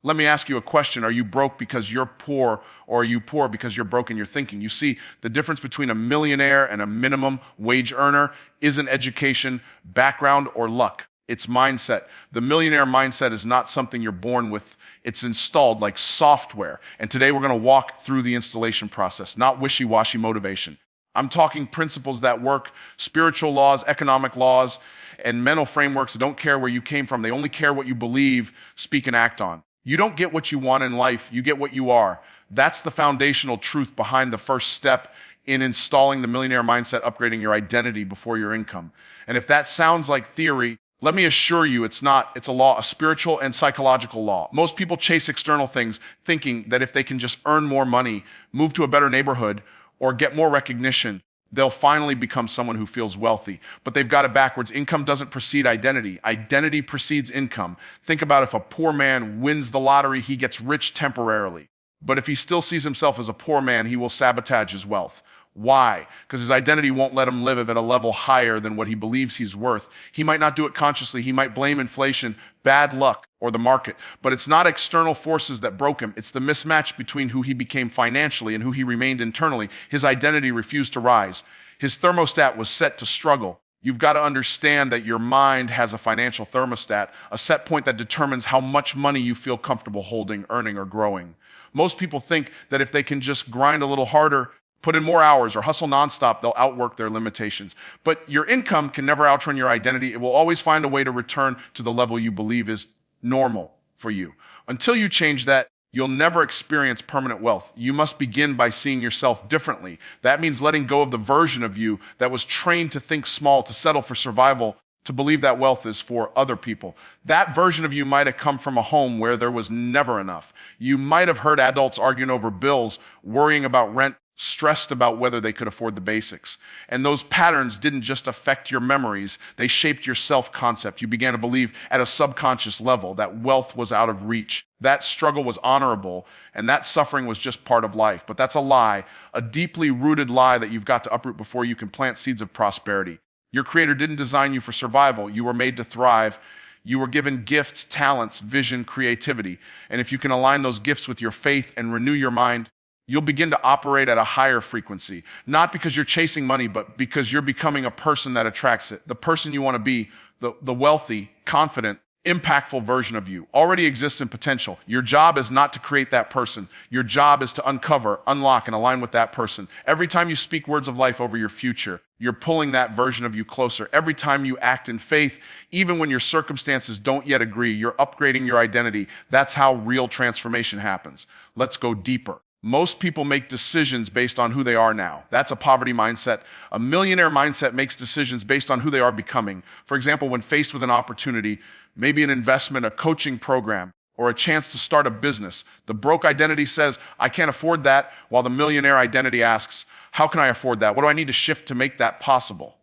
Let me ask you a question. Are you broke because you're poor, or are you poor because you're broke in your thinking? You see, the difference between a millionaire and a minimum wage earner isn't education, background, or luck. It's mindset. The millionaire mindset is not something you're born with. It's installed like software. And today we're going to walk through the installation process, not wishy-washy motivation. I'm talking principles that work, spiritual laws, economic laws, and mental frameworks that don't care where you came from. They only care what you believe, speak, and act on. You don't get what you want in life, you get what you are. That's the foundational truth behind the first step in installing the millionaire mindset, upgrading your identity before your income. And if that sounds like theory, let me assure you it's not. It's a law, a spiritual and psychological law. Most people chase external things thinking that if they can just earn more money, move to a better neighborhood, or get more recognition, they'll finally become someone who feels wealthy. But they've got it backwards. Income doesn't precede identity. Identity precedes income. Think about if a poor man wins the lottery, he gets rich temporarily. But if he still sees himself as a poor man, he will sabotage his wealth. Why? Because his identity won't let him live at a level higher than what he believes he's worth. He might not do it consciously. He might blame inflation, bad luck, or the market. But it's not external forces that broke him. It's the mismatch between who he became financially and who he remained internally. His identity refused to rise. His thermostat was set to struggle. You've got to understand that your mind has a financial thermostat, a set point that determines how much money you feel comfortable holding, earning, or growing. Most people think that if they can just grind a little harder, put in more hours, or hustle nonstop, they'll outwork their limitations. But your income can never outrun your identity. It will always find a way to return to the level you believe is normal for you. Until you change that, you'll never experience permanent wealth. You must begin by seeing yourself differently. That means letting go of the version of you that was trained to think small, to settle for survival, to believe that wealth is for other people. That version of you might have come from a home where there was never enough. You might have heard adults arguing over bills, worrying about rent, stressed about whether they could afford the basics. And those patterns didn't just affect your memories, they shaped your self-concept. You began to believe at a subconscious level that wealth was out of reach. That struggle was honorable, and that suffering was just part of life. But that's a lie, a deeply rooted lie that you've got to uproot before you can plant seeds of prosperity. Your Creator didn't design you for survival. You were made to thrive. You were given gifts, talents, vision, creativity. And if you can align those gifts with your faith and renew your mind, you'll begin to operate at a higher frequency, not because you're chasing money, but because you're becoming a person that attracts it. The person you want to be, the wealthy, confident, impactful version of you already exists in potential. Your job is not to create that person. Your job is to uncover, unlock, and align with that person. Every time you speak words of life over your future, you're pulling that version of you closer. Every time you act in faith, even when your circumstances don't yet agree, you're upgrading your identity. That's how real transformation happens. Let's go deeper. Most people make decisions based on who they are now. That's a poverty mindset. A millionaire mindset makes decisions based on who they are becoming. For example, when faced with an opportunity, maybe an investment, a coaching program, or a chance to start a business, the broke identity says, I can't afford that, while the millionaire identity asks, how can I afford that? What do I need to shift to make that possible?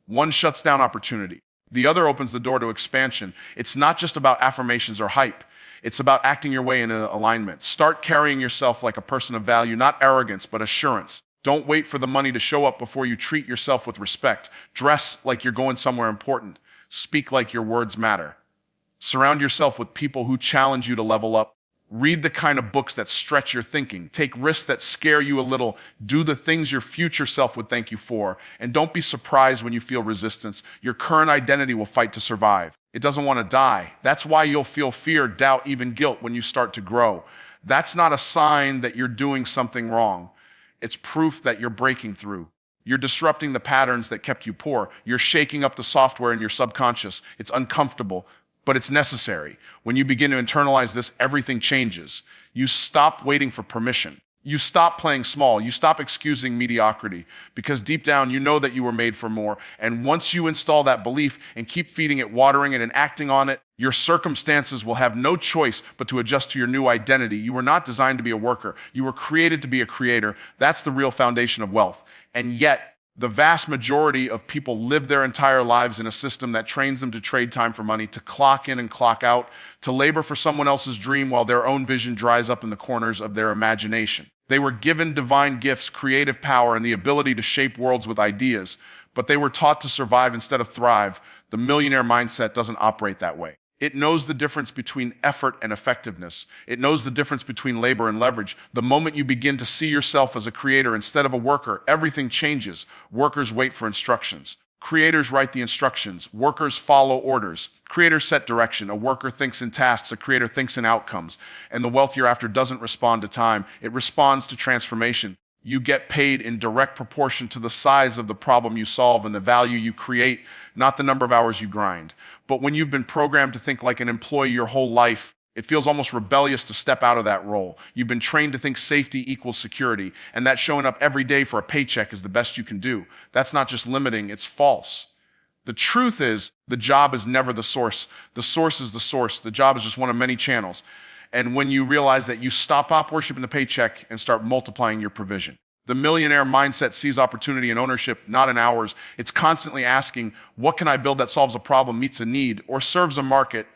One shuts down opportunity. The other opens the door to expansion. It's not just about affirmations or hype. It's about acting your way into alignment. Start carrying yourself like a person of value, not arrogance, but assurance. Don't wait for the money to show up before you treat yourself with respect. Dress like you're going somewhere important. Speak like your words matter. Surround yourself with people who challenge you to level up. Read the kind of books that stretch your thinking. Take risks that scare you a little. Do the things your future self would thank you for. And don't be surprised when you feel resistance. Your current identity will fight to survive. It doesn't want to die. That's why you'll feel fear, doubt, even guilt when you start to grow. That's not a sign that you're doing something wrong. It's proof that you're breaking through. You're disrupting the patterns that kept you poor. You're shaking up the software in your subconscious. It's uncomfortable, but it's necessary. When you begin to internalize this, everything changes. You stop waiting for permission. You stop playing small. You stop excusing mediocrity, because deep down you know that you were made for more. And once you install that belief and keep feeding it, watering it, and acting on it, your circumstances will have no choice but to adjust to your new identity. You were not designed to be a worker. You were created to be a creator. That's the real foundation of wealth. And yet, the vast majority of people live their entire lives in a system that trains them to trade time for money, to clock in and clock out, to labor for someone else's dream while their own vision dries up in the corners of their imagination. They were given divine gifts, creative power, and the ability to shape worlds with ideas, but they were taught to survive instead of thrive. The millionaire mindset doesn't operate that way. It knows the difference between effort and effectiveness. It knows the difference between labor and leverage. The moment you begin to see yourself as a creator instead of a worker, everything changes. Workers wait for instructions. Creators write the instructions. Workers follow orders. Creators set direction. A worker thinks in tasks. A creator thinks in outcomes. And the wealth you're after doesn't respond to time. It responds to transformation. You get paid in direct proportion to the size of the problem you solve and the value you create, not the number of hours you grind. But when you've been programmed to think like an employee your whole life, it feels almost rebellious to step out of that role. You've been trained to think safety equals security, and that showing up every day for a paycheck is the best you can do. That's not just limiting, it's false. The truth is, the job is never the source. The source is the source. The job is just one of many channels. And when you realize that, you stop worshiping the paycheck and start multiplying your provision. The millionaire mindset sees opportunity in ownership, not in hours. It's constantly asking, what can I build that solves a problem, meets a need, or serves a market?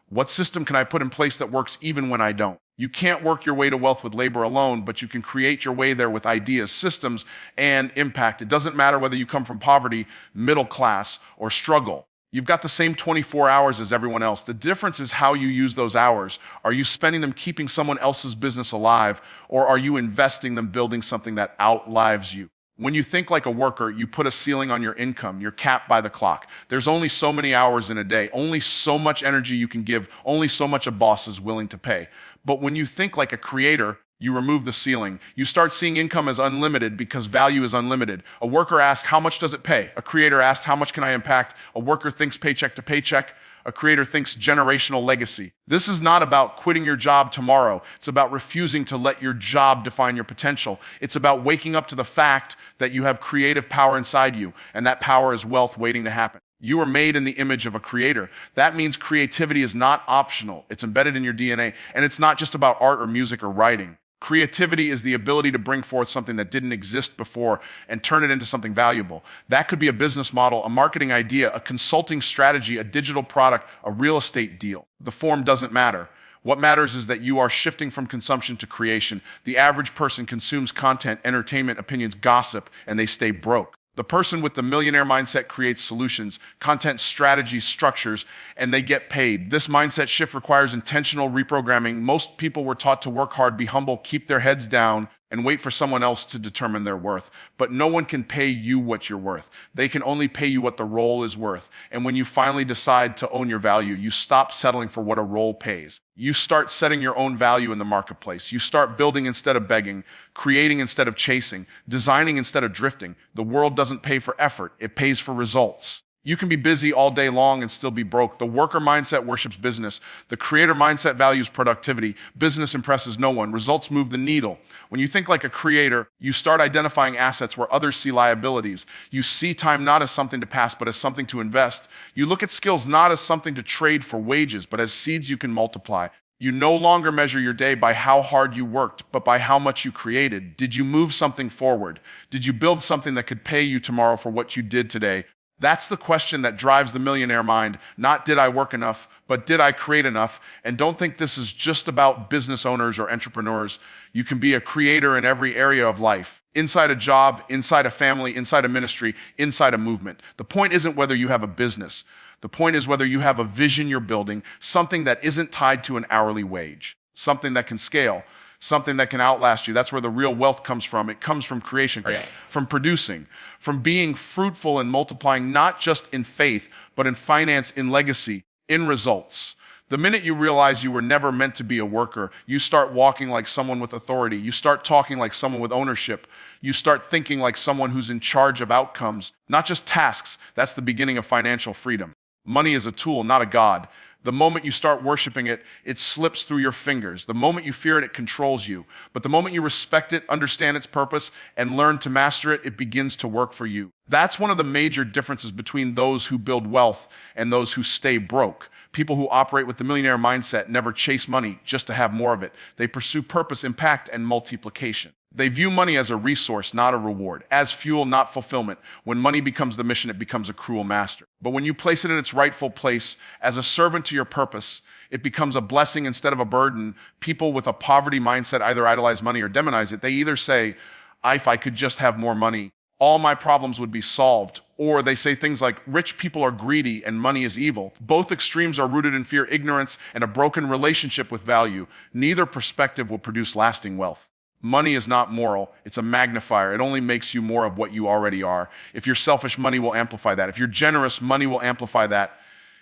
What system can I put in place that works even when I don't? You can't work your way to wealth with labor alone, but you can create your way there with ideas, systems, and impact. It doesn't matter whether you come from poverty, middle class, or struggle. You've got the same 24 hours as everyone else. The difference is how you use those hours. Are you spending them keeping someone else's business alive, or are you investing them building something that outlives you? When you think like a worker, you put a ceiling on your income. You're capped by the clock. There's only so many hours in a day, only so much energy you can give, only so much a boss is willing to pay. But when you think like a creator, you remove the ceiling. You start seeing income as unlimited because value is unlimited. A worker asks, how much does it pay? A creator asks, how much can I impact? A worker thinks paycheck to paycheck. A creator thinks generational legacy. This is not about quitting your job tomorrow. It's about refusing to let your job define your potential. It's about waking up to the fact that you have creative power inside you, and that power is wealth waiting to happen. You are made in the image of a creator. That means creativity is not optional. It's embedded in your DNA, and it's not just about art or music or writing. Creativity is the ability to bring forth something that didn't exist before and turn it into something valuable. That could be a business model, a marketing idea, a consulting strategy, a digital product, a real estate deal. The form doesn't matter. What matters is that you are shifting from consumption to creation. The average person consumes content, entertainment, opinions, gossip, and they stay broke. The person with the millionaire mindset creates solutions, content, strategies, structures, and they get paid. This mindset shift requires intentional reprogramming. Most people were taught to work hard, be humble, keep their heads down, and wait for someone else to determine their worth. But no one can pay you what you're worth. They can only pay you what the role is worth. And when you finally decide to own your value, you stop settling for what a role pays. You start setting your own value in the marketplace. You start building instead of begging, creating instead of chasing, designing instead of drifting. The world doesn't pay for effort. It pays for results. You can be busy all day long and still be broke. The worker mindset worships business. The creator mindset values productivity. Business impresses no one. Results move the needle. When you think like a creator, you start identifying assets where others see liabilities. You see time not as something to pass, but as something to invest. You look at skills not as something to trade for wages, but as seeds you can multiply. You no longer measure your day by how hard you worked, but by how much you created. Did you move something forward? Did you build something that could pay you tomorrow for what you did today? That's the question that drives the millionaire mind. Not did I work enough, but did I create enough? And don't think this is just about business owners or entrepreneurs. You can be a creator in every area of life. Inside a job, inside a family, inside a ministry, inside a movement. The point isn't whether you have a business. The point is whether you have a vision you're building, something that isn't tied to an hourly wage, something that can scale, something that can outlast you. That's where the real wealth comes from. It comes from creation, from producing, from being fruitful and multiplying, not just in faith, but in finance, in legacy, in results. The minute you realize you were never meant to be a worker, you start walking like someone with authority. You start talking like someone with ownership. You start thinking like someone who's in charge of outcomes, not just tasks. That's the beginning of financial freedom. Money is a tool, not a god. The moment you start worshiping it, it slips through your fingers. The moment you fear it, it controls you. But the moment you respect it, understand its purpose, and learn to master it, it begins to work for you. That's one of the major differences between those who build wealth and those who stay broke. People who operate with the millionaire mindset never chase money just to have more of it. They pursue purpose, impact, and multiplication. They view money as a resource, not a reward, as fuel, not fulfillment. When money becomes the mission, it becomes a cruel master. But when you place it in its rightful place, as a servant to your purpose, it becomes a blessing instead of a burden. People with a poverty mindset either idolize money or demonize it. They either say, if I could just have more money, all my problems would be solved. Or they say things like, rich people are greedy and money is evil. Both extremes are rooted in fear, ignorance, and a broken relationship with value. Neither perspective will produce lasting wealth. Money is not moral. It's a magnifier. It only makes you more of what you already are. If you're selfish, money will amplify that. If you're generous, money will amplify that.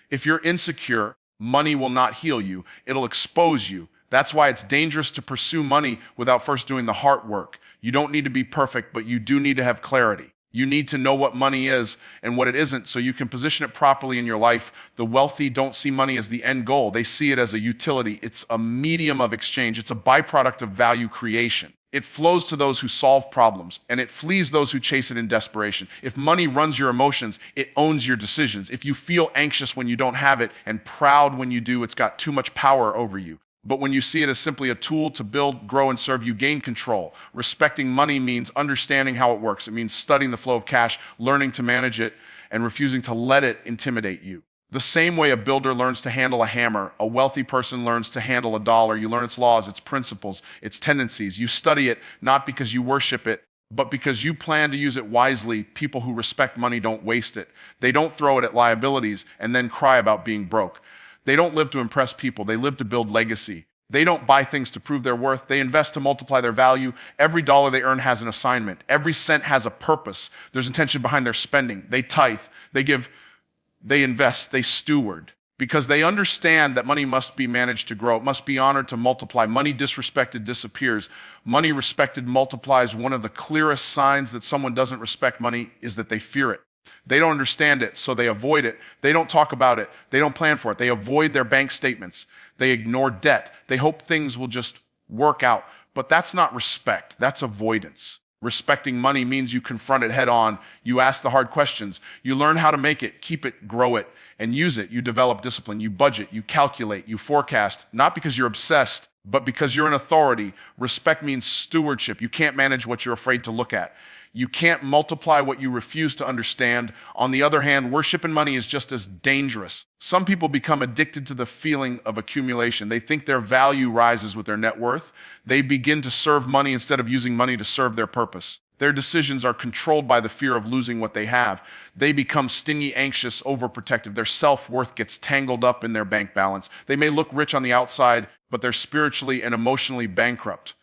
If you're insecure, money will not heal you. It'll expose you. That's why it's dangerous to pursue money without first doing the hard work. You don't need to be perfect, but you do need to have clarity. You need to know what money is and what it isn't so you can position it properly in your life. The wealthy don't see money as the end goal. They see it as a utility. It's a medium of exchange. It's a byproduct of value creation. It flows to those who solve problems, and it flees those who chase it in desperation. If money runs your emotions, it owns your decisions. If you feel anxious when you don't have it and proud when you do, it's got too much power over you. But when you see it as simply a tool to build, grow, and serve, you gain control. Respecting money means understanding how it works. It means studying the flow of cash, learning to manage it, and refusing to let it intimidate you. The same way a builder learns to handle a hammer, a wealthy person learns to handle a dollar. You learn its laws, its principles, its tendencies. You study it not because you worship it, but because you plan to use it wisely. People who respect money don't waste it. They don't throw it at liabilities and then cry about being broke. They don't live to impress people. They live to build legacy. They don't buy things to prove their worth. They invest to multiply their value. Every dollar they earn has an assignment. Every cent has a purpose. There's intention behind their spending. They tithe. They give. They invest. They steward. Because they understand that money must be managed to grow. It must be honored to multiply. Money disrespected disappears. Money respected multiplies. One of the clearest signs that someone doesn't respect money is that they fear it. They don't understand it, so they avoid it. They don't talk about it. They don't plan for it. They avoid their bank statements. They ignore debt. They hope things will just work out. But that's not respect. That's avoidance. Respecting money means you confront it head on. You ask the hard questions. You learn how to make it, keep it, grow it, and use it. You develop discipline. You budget. You calculate. You forecast. Not because you're obsessed, but because you're an authority. Respect means stewardship. You can't manage what you're afraid to look at. You can't multiply what you refuse to understand. On the other hand, worship and money is just as dangerous. Some people become addicted to the feeling of accumulation. They think their value rises with their net worth. They begin to serve money instead of using money to serve their purpose. Their decisions are controlled by the fear of losing what they have. They become stingy, anxious, overprotective. Their self-worth gets tangled up in their bank balance. They may look rich on the outside, but they're spiritually and emotionally bankrupt.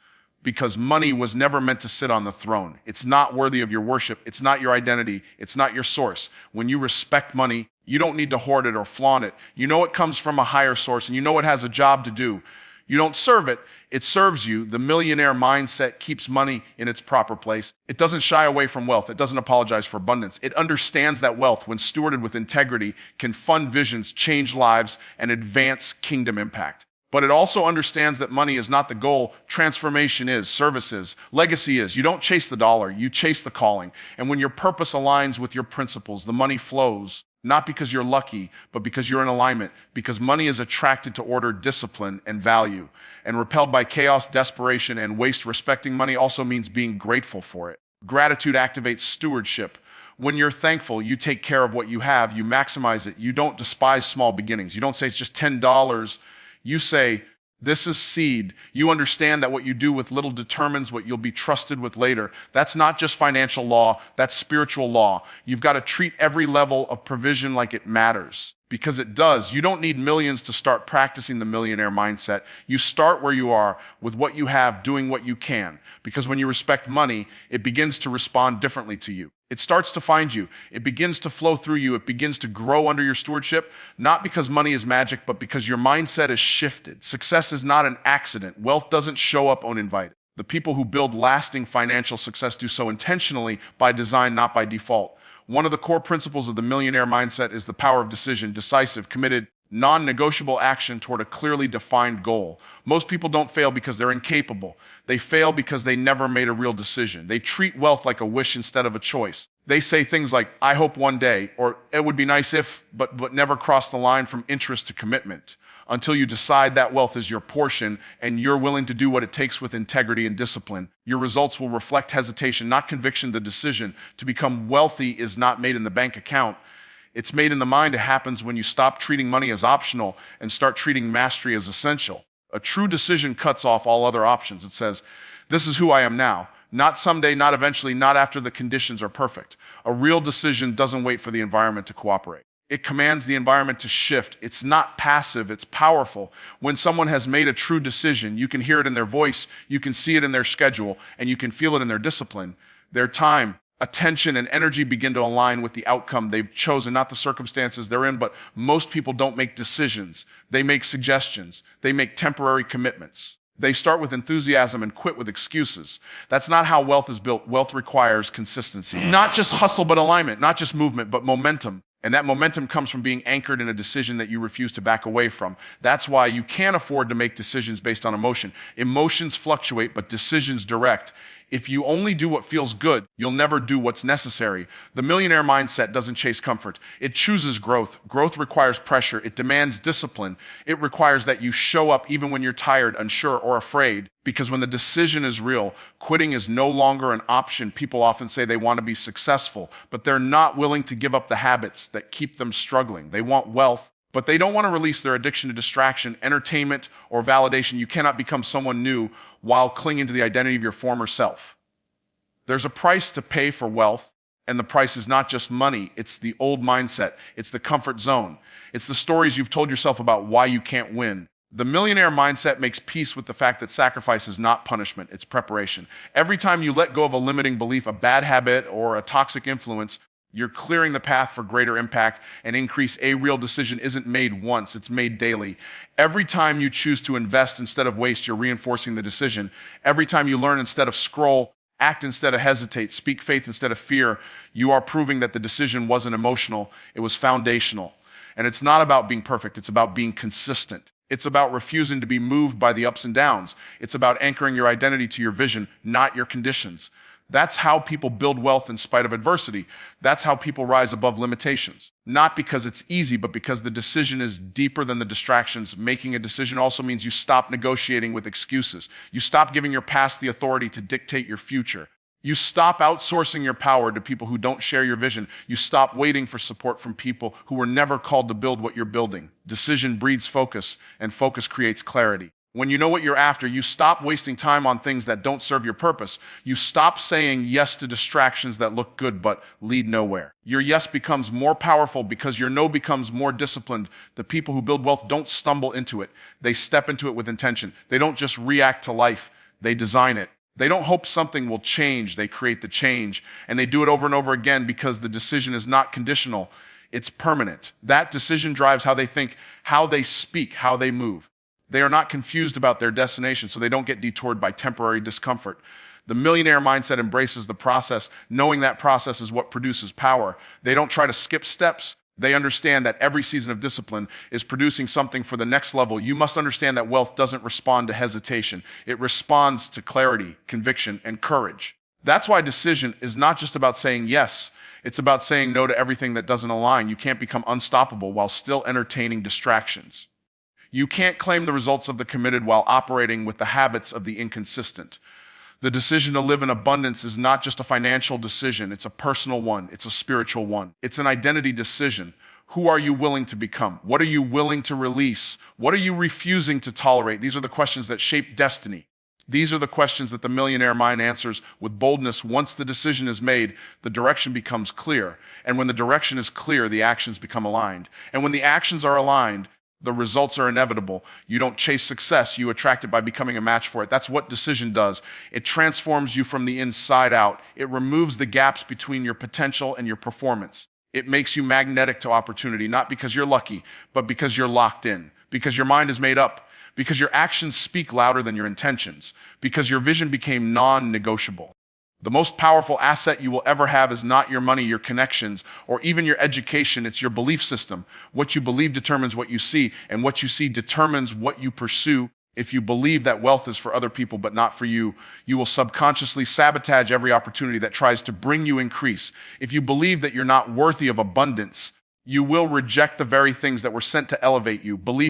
Because money was never meant to sit on the throne. It's not worthy of your worship. It's not your identity. It's not your source. When you respect money, you don't need to hoard it or flaunt it. You know it comes from a higher source, and you know it has a job to do. You don't serve it. It serves you. The millionaire mindset keeps money in its proper place. It doesn't shy away from wealth. It doesn't apologize for abundance. It understands that wealth, when stewarded with integrity, can fund visions, change lives, and advance kingdom impact. But it also understands that money is not the goal. Transformation is, service is, legacy is. You don't chase the dollar, you chase the calling. And when your purpose aligns with your principles, the money flows, not because you're lucky, but because you're in alignment, because money is attracted to order, discipline, and value, and repelled by chaos, desperation, and waste. Respecting money also means being grateful for it. Gratitude activates stewardship. When you're thankful, you take care of what you have, you maximize it. You don't despise small beginnings. You don't say it's just $10. You say, this is seed. You understand that what you do with little determines what you'll be trusted with later. That's not just financial law, that's spiritual law. You've got to treat every level of provision like it matters, because it does. You don't need millions to start practicing the millionaire mindset. You start where you are, with what you have, doing what you can. Because when you respect money, it begins to respond differently to you. It starts to find you. It begins to flow through you. It begins to grow under your stewardship, not because money is magic, but because your mindset is shifted. Success is not an accident. Wealth doesn't show up uninvited. The people who build lasting financial success do so intentionally, by design, not by default. One of the core principles of the millionaire mindset is the power of decision, decisive, committed, non-negotiable action toward a clearly defined goal. Most people don't fail because they're incapable. They fail because they never made a real decision. They treat wealth like a wish instead of a choice. They say things like, I hope one day, or it would be nice if, but never cross the line from interest to commitment, until you decide that wealth is your portion and you're willing to do what it takes with integrity and discipline. Your results will reflect hesitation, not conviction. The decision to become wealthy is not made in the bank account. It's made in the mind. It happens when you stop treating money as optional and start treating mastery as essential. A true decision cuts off all other options. It says, this is who I am now. Not someday, not eventually, not after the conditions are perfect. A real decision doesn't wait for the environment to cooperate. It commands the environment to shift. It's not passive, it's powerful. When someone has made a true decision, you can hear it in their voice, you can see it in their schedule, and you can feel it in their discipline. Their time, attention, and energy begin to align with the outcome they've chosen, not the circumstances they're in. But most people don't make decisions. They make suggestions. They make temporary commitments. They start with enthusiasm and quit with excuses. That's not how wealth is built. Wealth requires consistency. Not just hustle, but alignment. Not just movement, but momentum. And that momentum comes from being anchored in a decision that you refuse to back away from. That's why you can't afford to make decisions based on emotion. Emotions fluctuate, but decisions direct. If you only do what feels good, you'll never do what's necessary. The millionaire mindset doesn't chase comfort. It chooses growth. Growth requires pressure. It demands discipline. It requires that you show up even when you're tired, unsure, or afraid. Because when the decision is real, quitting is no longer an option. People often say they want to be successful, but they're not willing to give up the habits that keep them struggling. They want wealth, but they don't want to release their addiction to distraction, entertainment, or validation. You cannot become someone new while clinging to the identity of your former self. There's a price to pay for wealth, and the price is not just money. It's the old mindset. It's the comfort zone. It's the stories you've told yourself about why you can't win. The millionaire mindset makes peace with the fact that sacrifice is not punishment, it's preparation. Every time you let go of a limiting belief, a bad habit, or a toxic influence, you're clearing the path for greater impact and increase. A real decision isn't made once, it's made daily. Every time you choose to invest instead of waste, you're reinforcing the decision. Every time you learn instead of scroll, act instead of hesitate, speak faith instead of fear, you are proving that the decision wasn't emotional, it was foundational. And it's not about being perfect, it's about being consistent. It's about refusing to be moved by the ups and downs. It's about anchoring your identity to your vision, not your conditions. That's how people build wealth in spite of adversity. That's how people rise above limitations. Not because it's easy, but because the decision is deeper than the distractions. Making a decision also means you stop negotiating with excuses. You stop giving your past the authority to dictate your future. You stop outsourcing your power to people who don't share your vision. You stop waiting for support from people who were never called to build what you're building. Decision breeds focus, and focus creates clarity. When you know what you're after, you stop wasting time on things that don't serve your purpose. You stop saying yes to distractions that look good but lead nowhere. Your yes becomes more powerful because your no becomes more disciplined. The people who build wealth don't stumble into it. They step into it with intention. They don't just react to life. They design it. They don't hope something will change. They create the change. And they do it over and over again because the decision is not conditional. It's permanent. That decision drives how they think, how they speak, how they move. They are not confused about their destination, so they don't get detoured by temporary discomfort. The millionaire mindset embraces the process, knowing that process is what produces power. They don't try to skip steps. They understand that every season of discipline is producing something for the next level. You must understand that wealth doesn't respond to hesitation. It responds to clarity, conviction, and courage. That's why decision is not just about saying yes. It's about saying no to everything that doesn't align. You can't become unstoppable while still entertaining distractions. You can't claim the results of the committed while operating with the habits of the inconsistent. The decision to live in abundance is not just a financial decision. It's a personal one. It's a spiritual one. It's an identity decision. Who are you willing to become? What are you willing to release? What are you refusing to tolerate? These are the questions that shape destiny. These are the questions that the millionaire mind answers with boldness. Once the decision is made, the direction becomes clear. And when the direction is clear, the actions become aligned. And when the actions are aligned, the results are inevitable. You don't chase success, you attract it by becoming a match for it. That's what decision does. It transforms you from the inside out. It removes the gaps between your potential and your performance. It makes you magnetic to opportunity, not because you're lucky, but because you're locked in, because your mind is made up, because your actions speak louder than your intentions, because your vision became non-negotiable. The most powerful asset you will ever have is not your money, your connections, or even your education. It's your belief system. What you believe determines what you see, and what you see determines what you pursue. If you believe that wealth is for other people but not for you, you will subconsciously sabotage every opportunity that tries to bring you increase. If you believe that you're not worthy of abundance, you will reject the very things that were sent to elevate you. Believe